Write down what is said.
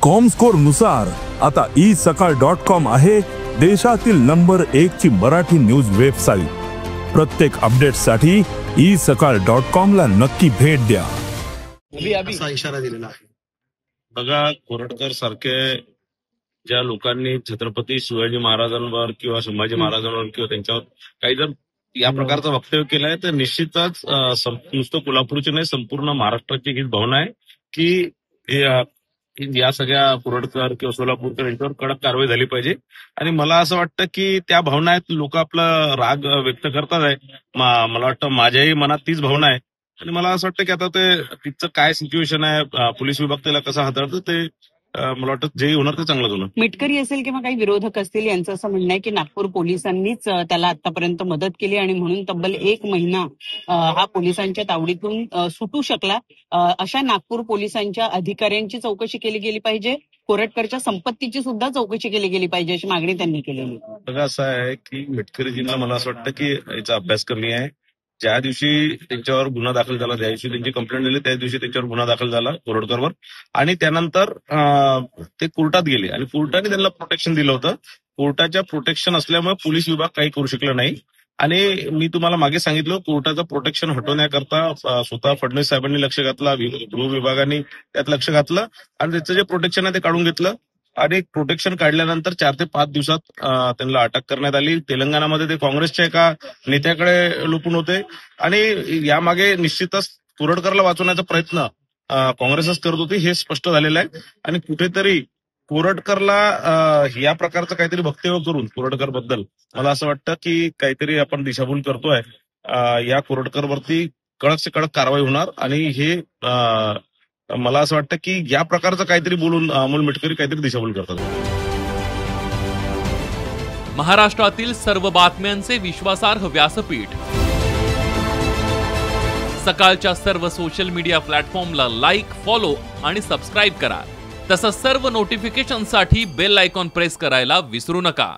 Comscore नुसार आता isakal.com आहे देशातील नंबर 1 ची मराठी न्यूज वेबसाईट। प्रत्येक अपडेटसाठी isakal.com ला नक्की भेट द्या। असा इशारा दिलेला आहे। बघा, कोरटकर सारखे ज्या लोकांनी छत्रपती शिवाजी महाराजांवर किंवा संभाजी महाराजांवर किंवा त्यांच्यावर काही जर या प्रकारचं वक्तव्य केलंय तर निश्चितच नुसतं कोल्हापूरची नाही संपूर्ण महाराष्ट्राची ही भावना आहे की या सगळ्या कोरटकर किंवा सोलापूरकर यांच्यावर कडक कारवाई झाली पाहिजे। आणि मला असं वाटतं की त्या भावना आहेत, लोक आपला राग व्यक्त करतात आहे। मला वाटतं माझ्याही मनात तीच भावना आहे आणि मला असं वाटतं की आता ते तिथचं काय सिच्युएशन आहे, पोलीस विभाग त्याला कसं हाताळतं ते मला वाटतं जे होणार ते चांगलं होणार। मिटकरी असेल किंवा काही विरोधक असतील यांचं असं म्हणणं आहे की नागपूर पोलिसांनीच त्याला आतापर्यंत मदत केली आणि म्हणून तब्बल 1 महिना हा पोलिसांच्या तावडीतून सुटू शकला। अशा नागपूर पोलिसांच्या अधिकाऱ्यांची चौकशी केली गेली पाहिजे, कोरटकरच्या संपत्तीची सुद्धा चौकशी केली गेली पाहिजे अशी मागणी त्यांनी केलेली। बघा, असं आहे की मिटकरीजींना मला असं वाटतं की याचा अभ्यास कमी आहे। ज्या दिवशी त्यांच्यावर गुन्हा दाखल झाला, ज्या दिवशी त्यांची कंप्लेंट दिली त्या दिवशी त्यांच्यावर गुन्हा दाखल झाला कोरटकरवर आणि त्यानंतर ते कोर्टात गेले आणि कोर्टाने त्यांना प्रोटेक्शन दिलं होतं। कोर्टाच्या प्रोटेक्शन असल्यामुळे पोलीस विभाग काही करू शकला नाही आणि मी तुम्हाला मागे सांगितलं कोर्टाचं प्रोटेक्शन हटवण्याकरता स्वतः फडणवीस साहेबांनी लक्ष घातलं, गृह विभागाने त्यात लक्ष घातलं आणि त्याचं जे प्रोटेक्शन आहे ते काढून घेतलं आणि प्रोटेक्शन काढल्यानंतर 4 ते 5 दिवसात त्यांना अटक करण्यात आली। तेलंगणामध्ये ते काँग्रेसच्या एका नेत्याकडे लपून होते आणि यामागे निश्चितच कोरटकरला वाचवण्याचा प्रयत्न काँग्रेसच करत होती हे स्पष्ट झालेलं आहे आणि कुठेतरी कोरटकरला या प्रकारचं काहीतरी वक्तव्य करून कोरटकर बद्दल मला असं वाटतं की काहीतरी आपण दिशाभूल करतोय। या कोरटकरवरती कडक से कडक कारवाई होणार आणि हे मला असं वाटतं की या प्रकारचं काहीतरी बोलून अमोल मिटकरी काहीतरी दिशाभूल करतात। महाराष्ट्रातील सर्व बातम्यांचे विश्वासार्ह व्यासपीठ सकाळच्या सर्व सोशल मीडिया प्लॅटफॉर्मला लाईक, फॉलो आणि सबस्क्राईब करा। तसंच सर्व नोटिफिकेशनसाठी बेल आयकॉन प्रेस करायला विसरू नका।